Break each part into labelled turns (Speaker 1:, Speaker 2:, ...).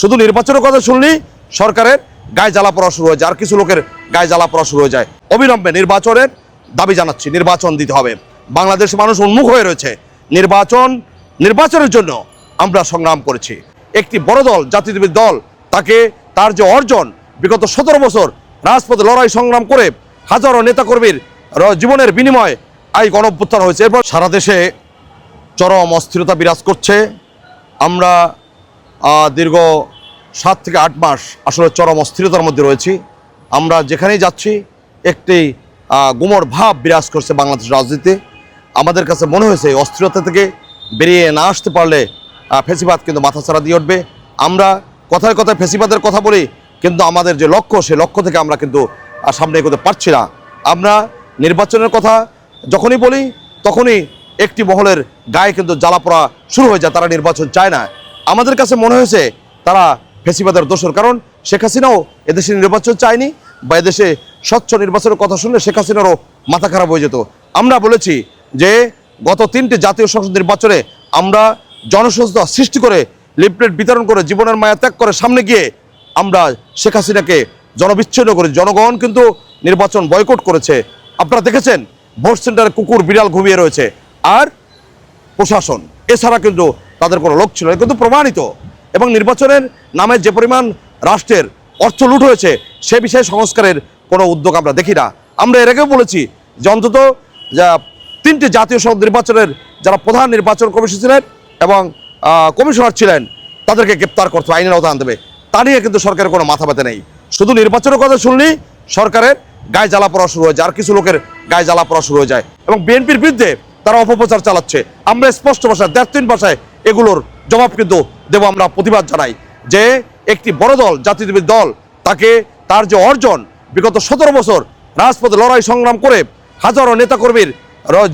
Speaker 1: শুধু নির্বাচনের কথা শুনলেই সরকারের গায়ে জ্বালা পড়া শুরু হয়ে যায়, আর কিছু লোকের গায়ে জ্বালা পড়া শুরু হয়ে যায়। অবিলম্বে নির্বাচনের দাবি জানাচ্ছি, নির্বাচন দিতে হবে। বাংলাদেশ মানুষ উন্মুখ হয়ে রয়েছে। নির্বাচনের জন্য আমরা সংগ্রাম করেছি। একটি বড় দল, জাতীয়তাবাদী দল, তাকে তার যে অর্জন, বিগত 17 বছর রাজপথে লড়াই সংগ্রাম করে হাজারো নেতাকর্মীর জীবনের বিনিময়ে এই গণঅভ্যুত্থান হয়েছে। এরপর সারা দেশে চরম অস্থিরতা বিরাজ করছে। আমরা দীর্ঘ 7 থেকে 8 মাস আসলে চরম অস্থিরতার মধ্যে রয়েছি। আমরা যেখানেই যাচ্ছি একটি গুমর ভাব বিরাজ করছে বাংলাদেশ রাজনীতিতে। আমাদের কাছে মনে হয়েছে এই অস্থিরতা থেকে বেরিয়ে না আসতে পারলে ফেসিবাদ কিন্তু মাথাছাড়া দিয়ে উঠবে। আমরা কথায় কথায় ফেসিবাদের কথা বলি, কিন্তু আমাদের যে লক্ষ্য, সেই লক্ষ্য থেকে আমরা কিন্তু সামনে এগোতে পারছি না। আমরা নির্বাচনের কথা যখনই বলি তখনই একটি মহলের গায়ে কিন্তু জ্বালা পড়া শুরু হয়ে যায়, তারা নির্বাচন চায় না। আমাদের কাছে মনে হয়েছে তারা ফেসিবাদের দোষর, কারণ শেখ হাসিনাও এদেশে নির্বাচন চায়নি, বা এদেশে স্বচ্ছ নির্বাচনের কথা শুনলে শেখ হাসিনারও মাথা খারাপ হয়ে যেত। আমরা বলেছি যে গত 3টে জাতীয় সংসদ নির্বাচনে আমরা জনসচেতনতা সৃষ্টি করে, লিফলেট বিতরণ করে, জীবনের মায়া ত্যাগ করে সামনে গিয়ে আমরা শেখ হাসিনাকে জনবিচ্ছিন্ন করি। জনগণ কিন্তু নির্বাচন বয়কট করেছে। আপনারা দেখেছেন ভোট সেন্টারে কুকুর বিড়াল ঘুমিয়ে রয়েছে, আর প্রশাসন এছাড়া কিন্তু তাদের কোনো লোক ছিল না, কিন্তু প্রমাণিত। এবং নির্বাচনের নামে যে পরিমাণ রাষ্ট্রের অর্থ লুট হয়েছে, সে বিষয়ে সংস্কারের কোনো উদ্যোগ আমরা দেখি না। আমরা এর আগেও বলেছি যে অন্তত 3টে জাতীয় সংসদ নির্বাচনের যারা প্রধান নির্বাচন কমিশন ছিলেন এবং কমিশনার ছিলেন, তাদেরকে গ্রেপ্তার করতে হবে, আইনের আওতায় আনতে হবে। তা নিয়ে কিন্তু সরকারের কোনো মাথা ব্যথা নেই। শুধু নির্বাচনের কথা শুনলেই সরকারের গায়ে জ্বালা পড়া শুরু হয়ে যায়, আর কিছু লোকের গায়ে জ্বালা পড়া শুরু হয়ে যায়। এবং বিএনপির বিরুদ্ধে তারা অপপ্রচার চালাচ্ছে। আমরা স্পষ্ট ভাষায়, 3 ভাষায় এগুলোর জবাব কিন্তু দেবো। আমরা প্রতিবাদ জানাই যে একটি বড় দল, জাতীয়তাবাদী দল, তাকে তার যে অর্জন, বিগত 17 বছর রাজপথে লড়াই সংগ্রাম করে হাজারো নেতাকর্মীর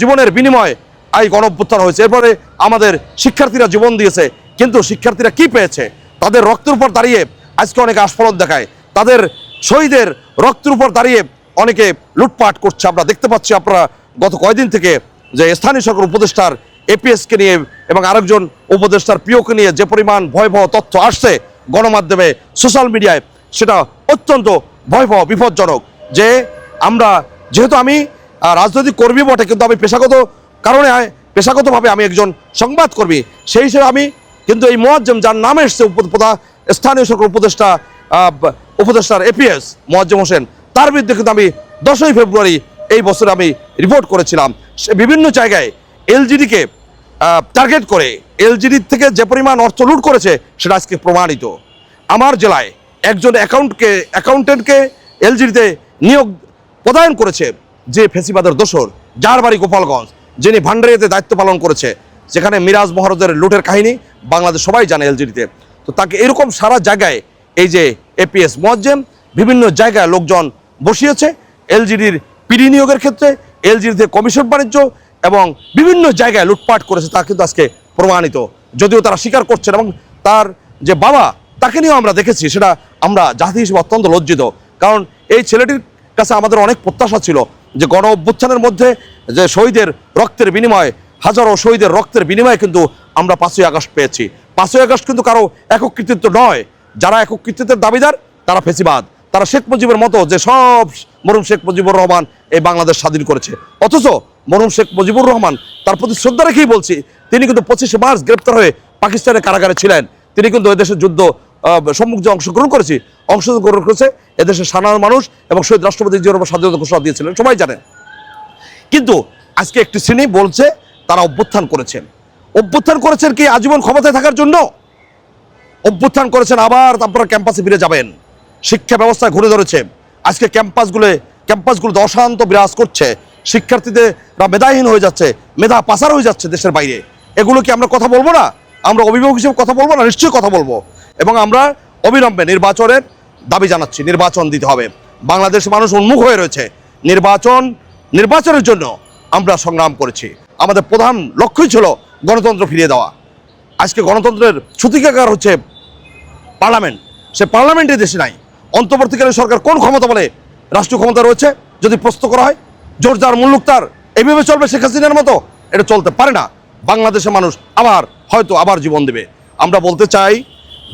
Speaker 1: জীবনের বিনিময়ে এই গণঅভ্যুত্থান হয়েছে। এরপরে আমাদের শিক্ষার্থীরা জীবন দিয়েছে, কিন্তু শিক্ষার্থীরা কি পেয়েছে? তাদের রক্তের উপর দাঁড়িয়ে আজকে অনেকে আস্ফালন দেখায়, তাদের শহীদের রক্তের উপর দাঁড়িয়ে অনেকে লুটপাট করছে। আমরা দেখতে পাচ্ছি, আপনারা গত কয়েকদিন থেকে যে স্থানীয় সরকার উপদেষ্টার এপিএসকে নিয়ে এবং আরেকজন উপদেষ্টার পিওকে নিয়ে যে পরিমাণ ভয়াবহ তথ্য আসছে গণমাধ্যমে, সোশ্যাল মিডিয়ায়, সেটা অত্যন্ত ভয়াবহ, বিপজ্জনক। যে আমরা, যেহেতু আমি রাজনৈতিক কর্মী বটে, কিন্তু আমি পেশাগতভাবে আমি একজন সংবাদকর্মী, সেই হিসেবে আমি কিন্তু এই মোয়াজ্জেম, যার নাম এসছে স্থানীয় সরকার উপদেষ্টার এপিএস মোয়াজ্জেম হোসেন, তার বিরুদ্ধে কিন্তু আমি 10ই ফেব্রুয়ারি এই বছর আমি রিপোর্ট করেছিলাম। সে বিভিন্ন জায়গায় এলজিডিকে টার্গেট করে এলজিডি থেকে যে পরিমাণ অর্থ লুট করেছে, সেটা আজকে প্রমাণিত। আমার জেলায় একজন অ্যাকাউন্টেন্টকে এলজিডিতে নিয়োগ প্রদান করেছে যে ফেসিবাদের দোসর, যার বাড়ি গোপালগঞ্জ, যিনি ভান্ডারিয়াতে দায়িত্ব পালন করেছে, যেখানে মিরাজ মহরদের লুটের কাহিনী বাংলাদেশ সবাই জানে এলজিডিতে। তো তাকে এরকম সারা জায়গায় এই যে এপিএস মোয়াজ্জেম বিভিন্ন জায়গায় লোকজন বসিয়েছে এলজিডির পিডি নিয়োগের ক্ষেত্রে, এলজিডিতে কমিশন বাণিজ্য এবং বিভিন্ন জায়গায় লুটপাট করেছে, তা কিন্তু আজকে প্রমাণিত। যদিও তারা স্বীকার করছেন, এবং তার যে বাবা, তাকে নিয়েও আমরা দেখেছি। সেটা আমরা জাতি হিসেবে অত্যন্ত লজ্জিত, কারণ এই ছেলেটির কাছে আমাদের অনেক প্রত্যাশা ছিল যে গণ অভ্যুত্থানের মধ্যে যে শহীদের রক্তের বিনিময়ে, হাজারো শহীদের রক্তের বিনিময়ে কিন্তু আমরা 5ই আগস্ট পেয়েছি। 5ই আগস্ট কিন্তু কারো একক কৃতিত্ব নয়। যারা একক কৃতিত্বের দাবিদার, তারা ফেসিবাদ, তারা শেখ মুজিবের মতো, যে সব মরহুম শেখ মুজিবুর রহমান এই বাংলাদেশ স্বাধীন করেছে। অথচ মরহুম শেখ মুজিবুর রহমান, তার প্রতি শ্রদ্ধা রেখেই বলছি, তিনি কিন্তু 25শে মার্চ গ্রেপ্তার হয়ে পাকিস্তানের কারাগারে ছিলেন। তিনি কিন্তু এদেশের যুদ্ধ সম্মুখ যে অংশগ্রহণ করেছে এদেশের সাধারণ মানুষ এবং শহীদ রাষ্ট্রপতি জিয়াউর রহমান স্বাধীনতা ঘোষণা দিয়েছিলেন, সবাই জানেন। কিন্তু আজকে একটি শ্রেণী বলছে তারা অভ্যুত্থান করেছেন কি আজীবন ক্ষমতায় থাকার জন্য? অভ্যুত্থান করেছেন আবার আপনারা ক্যাম্পাসে ফিরে যাবেন। শিক্ষা ব্যবস্থায় ঘুরে ধরেছে। আজকে ক্যাম্পাসগুলোতে অশান্ত বিরাজ করছে। শিক্ষার্থীরা মেধাহীন হয়ে যাচ্ছে, মেধা পাচার হয়ে যাচ্ছে দেশের বাইরে। এগুলো কি আমরা কথা বলবো না? আমরা অভিভাবক হিসেবে কথা বলবো না? নিশ্চয়ই কথা বলবো। এবং আমরা অবিলম্বে নির্বাচনের দাবি জানাচ্ছি, নির্বাচন দিতে হবে। বাংলাদেশ মানুষ উন্মুখ হয়ে রয়েছে। নির্বাচনের জন্য আমরা সংগ্রাম করেছি। আমাদের প্রধান লক্ষ্যই ছিল গণতন্ত্র ফিরিয়ে দেওয়া। আজকে গণতন্ত্রের সূতিকাগার হচ্ছে পার্লামেন্ট। সে পার্লামেন্টে দেশে নাই। অন্তর্বর্তীকালীন সরকার কোন ক্ষমতা বলে রাষ্ট্রীয় ক্ষমতা রয়েছে যদি প্রশ্ন করা হয়? জোর যার মুল্লুক তার, এইভাবে চলবে শেখ হাসিনার মতো? এটা চলতে পারে না। বাংলাদেশের মানুষ হয়তো আবার জীবন দেবে। আমরা বলতে চাই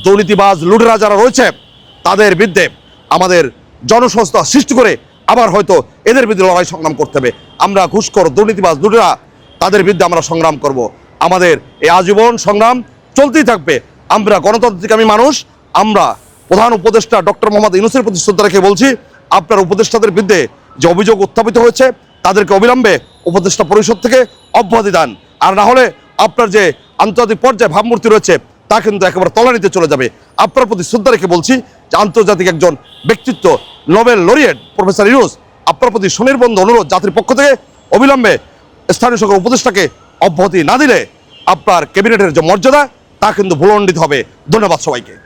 Speaker 1: দুর্নীতিবাজ লুটেরা যারা রয়েছে তাদের বিরুদ্ধে আমাদের জনসংস্থা সৃষ্টি করে আবার হয়তো এদের বিরুদ্ধে লড়াই সংগ্রাম করতে হবে। আমরা ঘুষখোর দুর্নীতিবাজ লুটেরা তাদের বিরুদ্ধে আমরা সংগ্রাম করব। আমাদের এই আজীবন সংগ্রাম চলতেই থাকবে। আমরা গণতান্ত্রিকামী মানুষ। আমরা প্রধান উপদেষ্টা ডক্টর মোহাম্মদ ইউনূসের প্রতি শ্রদ্ধা রেখে বলছি, আপনার উপদেষ্টাদের বিরুদ্ধে যে অভিযোগ উত্থাপিত হয়েছে তাদেরকে অবিলম্বে উপদেষ্টা পরিষদ থেকে অব্যাহতি দেন, আর না হলে আপনার যে আন্তর্জাতিক পর্যায়ে ভাবমূর্তি রয়েছে তা কিন্তু একেবারে তলানিতে চলে যাবে। আপনার প্রতি শ্রদ্ধা রেখে বলছি যে আন্তর্জাতিক একজন ব্যক্তিত্ব নোবেল লরিয়েট প্রফেসর ইউনূস, আপনার প্রতি সুনির্বন্ধ অনুরোধ জাতির পক্ষ থেকে অবিলম্বে স্থানীয় সরকার উপদেষ্টাকে অব্যাহতি না দিলে আপনার ক্যাবিনেটের যে মর্যাদা তা কিন্তু ভূলণ্ডিত হবে। ধন্যবাদ সবাইকে।